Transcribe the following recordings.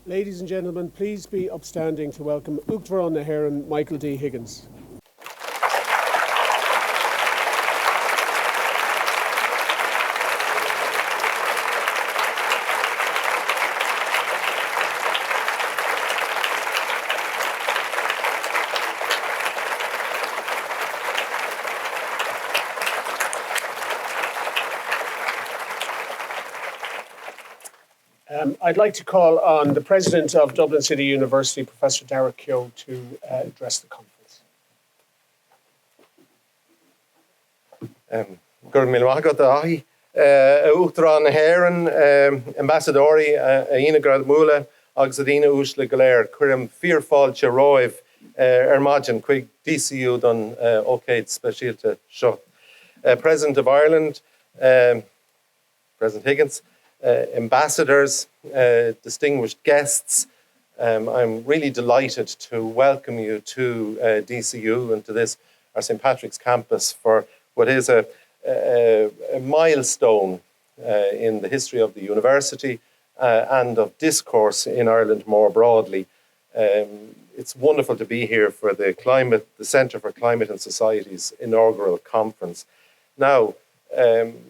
Ladies and gentlemen, please be upstanding to welcome Uachtaráin na hÉireann Michael D. Higgins. I'd like to call on the President of Dublin City University, Professor Daire Keogh, to address the conference. Gur mil magad ahi Uachtaráin na hÉireann ambassadori inaugural múla agus adina úsla galéir cuirim fearfáilte roimh margin chuig DCU don ócéid speisialta seo. President of Ireland, President Higgins, ambassadors, distinguished guests, I'm really delighted to welcome you to DCU and to this, our St. Patrick's campus, for what is a milestone in the history of the university and of discourse in Ireland more broadly. It's wonderful to be here for the Centre for Climate and Society's inaugural conference. Now,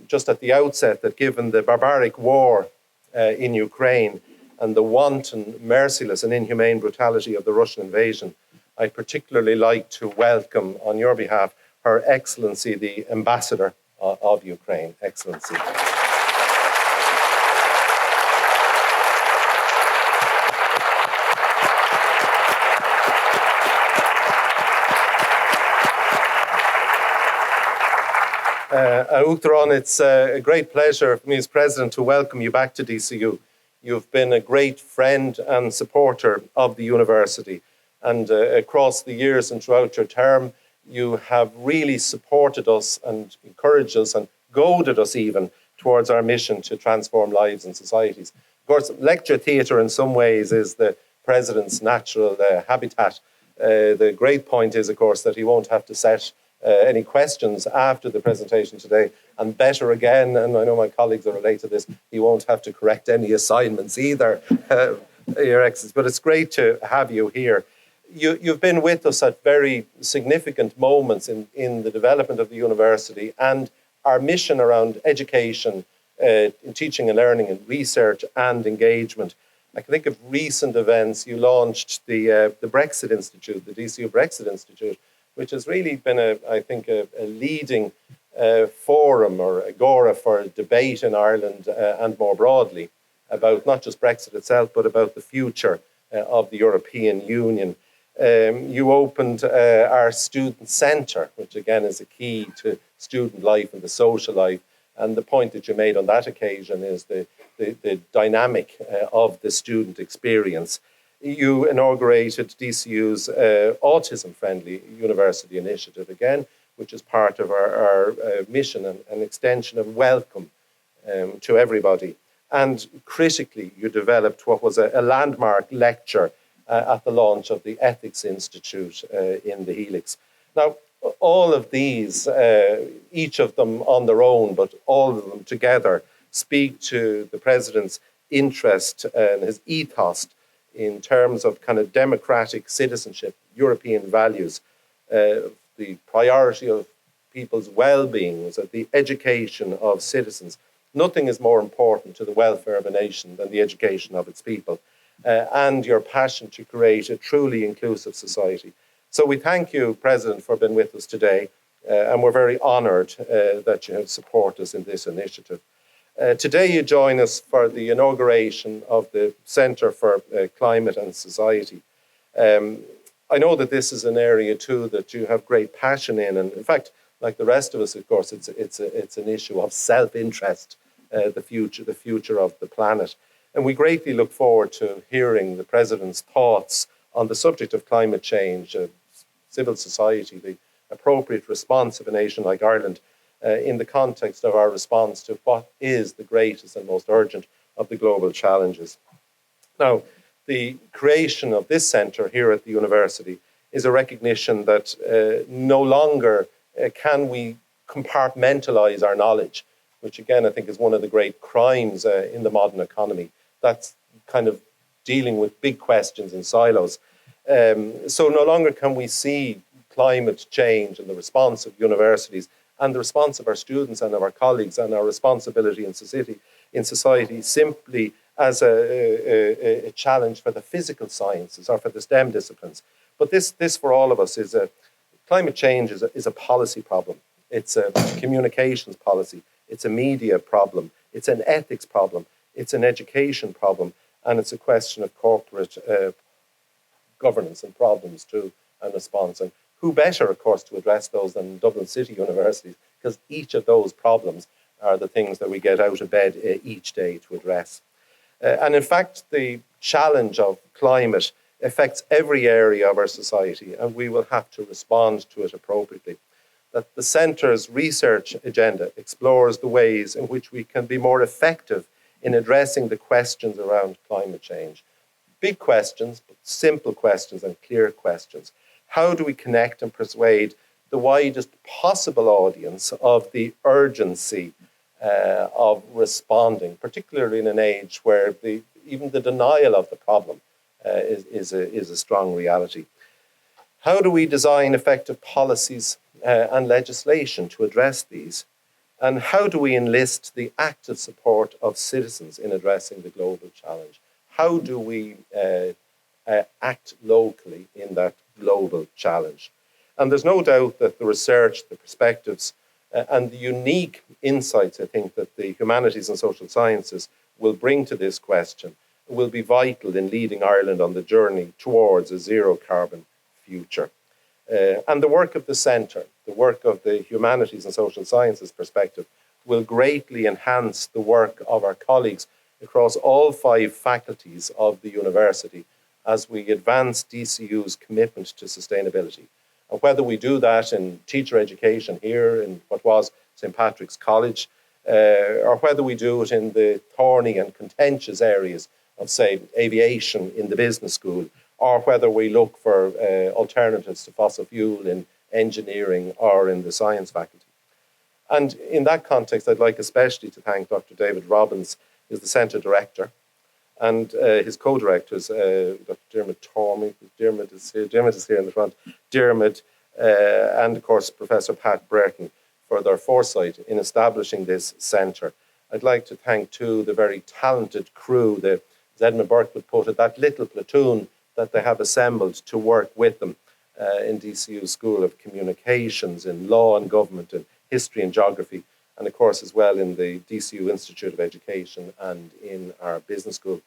just at the outset, that given the barbaric war in Ukraine and the wanton, merciless and inhumane brutality of the Russian invasion, I'd particularly like to welcome on your behalf Her Excellency, the Ambassador of Ukraine. Excellency. Uachtaráin, it's a great pleasure for me as President to welcome you back to DCU. You've been a great friend and supporter of the university, and across the years and throughout your term, you have really supported us and encouraged us and goaded us even towards our mission to transform lives and societies. Of course, lecture theatre in some ways is the President's natural habitat. The great point is, of course, that he won't have to set any questions after the presentation today, and better again, and I know my colleagues are related to this, he won't have to correct any assignments either, Your Excellency, but it's great to have you here. You've been with us at very significant moments in the development of the university and our mission around education, in teaching and learning and research and engagement. I can think of recent events. You launched the Brexit Institute, the DCU Brexit Institute, which has really been, I think, a leading forum or agora for debate in Ireland and more broadly about not just Brexit itself, but about the future of the European Union. You opened our student centre, which again is a key to student life and the social life. And the point that you made on that occasion is the dynamic of the student experience. You inaugurated DCU's autism-friendly university initiative again, which is part of our mission and an extension of welcome to everybody. And critically, you developed what was a landmark lecture at the launch of the Ethics Institute in the Helix. Now, all of these, each of them on their own, but all of them together, speak to the President's interest and his ethos in terms of kind of democratic citizenship, European values, the priority of people's well-being, the education of citizens. Nothing is more important to the welfare of a nation than the education of its people, and your passion to create a truly inclusive society. So we thank you, President, for being with us today, and we're very honoured that you have supported us in this initiative. Today you join us for the inauguration of the Centre for Climate and Society. I know that this is an area too that you have great passion in, and in fact, like the rest of us, of course, it's an issue of self-interest, the future of the planet. And we greatly look forward to hearing the President's thoughts on the subject of climate change, civil society, the appropriate response of a nation like Ireland, in the context of our response to what is the greatest and most urgent of the global challenges. Now, the creation of this centre here at the university is a recognition that no longer can we compartmentalise our knowledge, which again I think is one of the great crimes in the modern economy. That's kind of dealing with big questions in silos. So no longer can we see climate change and the response of universities and the response of our students and of our colleagues and our responsibility in society simply as a challenge for the physical sciences or for the STEM disciplines. But this for all of us is climate change is a policy problem. It's a communications policy. It's a media problem. It's an ethics problem. It's an education problem. And it's a question of corporate governance and problems too, and response. And who better, of course, to address those than Dublin City universities, because each of those problems are the things that we get out of bed each day to address. And in fact, the challenge of climate affects every area of our society, and we will have to respond to it appropriately. That the Centre's research agenda explores the ways in which we can be more effective in addressing the questions around climate change. Big questions, but simple questions and clear questions. How do we connect and persuade the widest possible audience of the urgency of responding, particularly in an age where even the denial of the problem is a strong reality? How do we design effective policies and legislation to address these? And how do we enlist the active support of citizens in addressing the global challenge? How do we act locally in that global challenge? And there's no doubt that the research, the perspectives, and the unique insights, I think, that the humanities and social sciences will bring to this question will be vital in leading Ireland on the journey towards a zero carbon future. And the work of the Centre, the work of the humanities and social sciences perspective, will greatly enhance the work of our colleagues across all 5 faculties of the university as we advance DCU's commitment to sustainability. And whether we do that in teacher education here in what was St. Patrick's College, or whether we do it in the thorny and contentious areas of, say, aviation in the business school, or whether we look for alternatives to fossil fuel in engineering or in the science faculty. And in that context, I'd like especially to thank Dr. David Robbins, who's the Centre Director, and his co-directors, Dr. Dermot Tormey, Dermot is here in the front, Dermot, and of course Professor Pat Brereton, for their foresight in establishing this centre. I'd like to thank too the very talented crew, as Edmund Burke would put it, that little platoon that they have assembled to work with them in DCU School of Communications, in Law and Government, in History and Geography, and of course as well in the DCU Institute of Education and in our business school.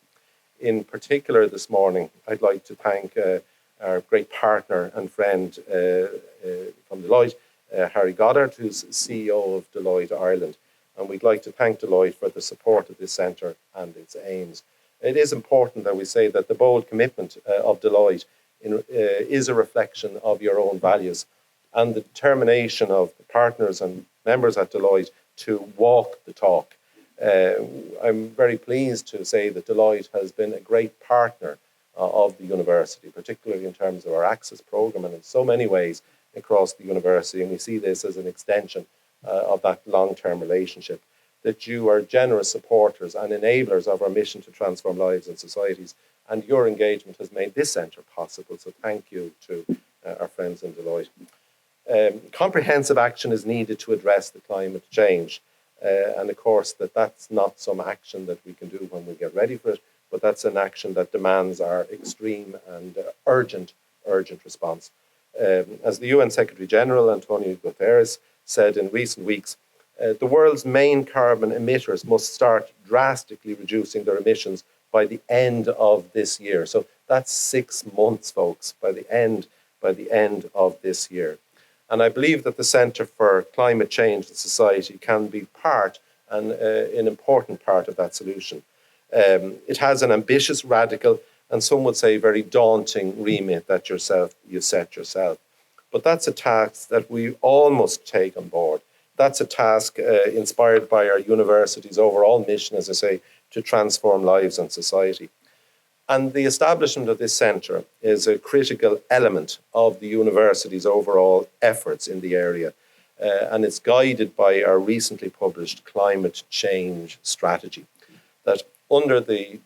In particular this morning, I'd like to thank our great partner and friend from Deloitte, Harry Goddard, who's CEO of Deloitte Ireland. And we'd like to thank Deloitte for the support of this centre and its aims. It is important that we say that the bold commitment of Deloitte is a reflection of your own values and the determination of the partners and members at Deloitte to walk the talk. I'm very pleased to say that Deloitte has been a great partner of the university, particularly in terms of our Access programme and in so many ways across the university. And we see this as an extension of that long-term relationship, that you are generous supporters and enablers of our mission to transform lives and societies. And your engagement has made this centre possible. So thank you to our friends in Deloitte. Comprehensive action is needed to address the climate change. And of course, that's not some action that we can do when we get ready for it, but that's an action that demands our extreme and urgent response. As the UN Secretary General, Antonio Guterres, said in recent weeks, the world's main carbon emitters must start drastically reducing their emissions by the end of this year. So that's 6 months, folks, by the end of this year. And I believe that the Centre for Climate Change and Society can be part and an important part of that solution. It has an ambitious, radical, and some would say very daunting remit that you set yourself. But that's a task that we all must take on board. That's a task inspired by our university's overall mission, as I say, to transform lives and society. And the establishment of this centre is a critical element of the university's overall efforts in the area. And it's guided by our recently published climate change strategy. That under the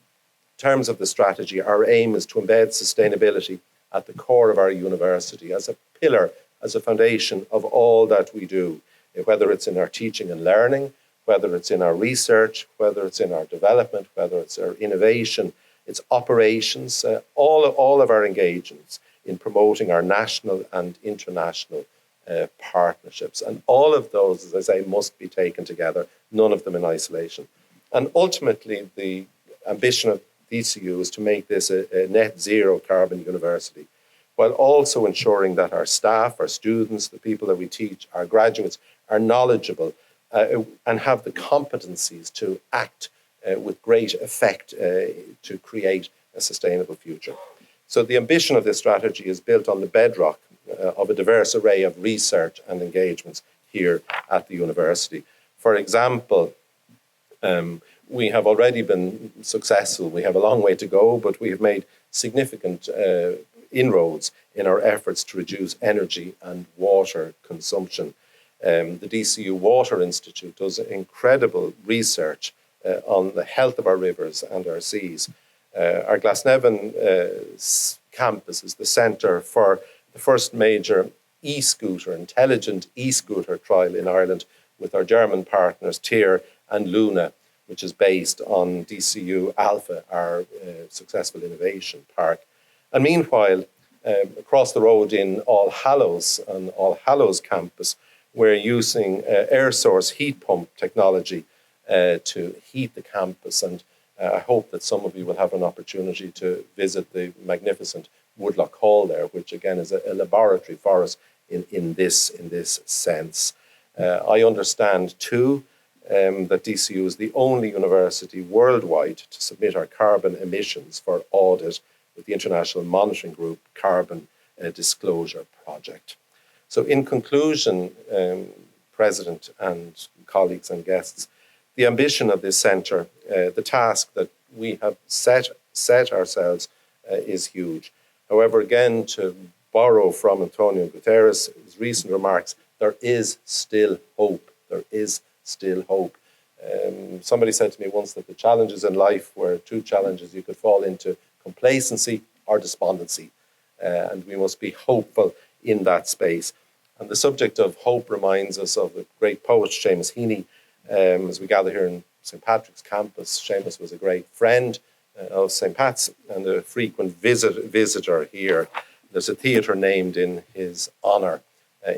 terms of the strategy, our aim is to embed sustainability at the core of our university as a pillar, as a foundation of all that we do, whether it's in our teaching and learning, whether it's in our research, whether it's in our development, whether it's our innovation, its operations, all of our engagements in promoting our national and international partnerships. And all of those, as I say, must be taken together, none of them in isolation. And ultimately, the ambition of DCU is to make this a net zero carbon university, while also ensuring that our staff, our students, the people that we teach, our graduates are knowledgeable and have the competencies to act with great effect to create a sustainable future. So the ambition of this strategy is built on the bedrock of a diverse array of research and engagements here at the university. For example, we have already been successful. We have a long way to go, but we have made significant inroads in our efforts to reduce energy and water consumption. The DCU Water Institute does incredible research on the health of our rivers and our seas. Our Glasnevin campus is the centre for the first major e-scooter, intelligent e-scooter trial in Ireland with our German partners Tyr and Luna, which is based on DCU Alpha, our successful innovation park. And meanwhile, across the road in All Hallows, on All Hallows campus, we're using air source heat pump technology to heat the campus. And I hope that some of you will have an opportunity to visit the magnificent Woodlock Hall there, which again is a laboratory for us in this sense. I understand too that DCU is the only university worldwide to submit our carbon emissions for audit with the International Monitoring Group Carbon Disclosure Project. So in conclusion, President and colleagues and guests, the ambition of this centre, the task that we have set ourselves is huge. However, again, to borrow from Antonio Guterres' recent remarks, there is still hope. There is still hope. Somebody said to me once that the challenges in life were two challenges. You could fall into complacency or despondency. And we must be hopeful in that space. And the subject of hope reminds us of the great poet Seamus Heaney. As we gather here in St. Patrick's campus, Seamus was a great friend of St. Pat's and a frequent visitor here. There's a theatre named in his honour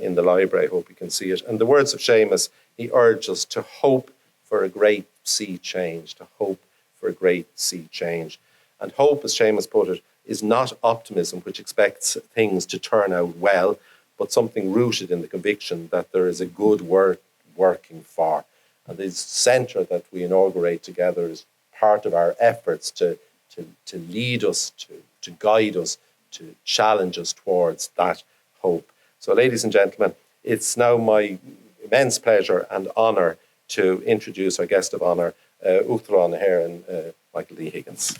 in the library. I hope you can see it. And the words of Seamus, he urged us to hope for a great sea change, to hope for a great sea change. And hope, as Seamus put it, is not optimism which expects things to turn out well, but something rooted in the conviction that there is a good work working for. And this centre that we inaugurate together is part of our efforts to lead us, to guide us, to challenge us towards that hope. So, ladies and gentlemen, it's now my immense pleasure and honour to introduce our guest of honour, Uachtaráin Héireann, Michael D. Higgins.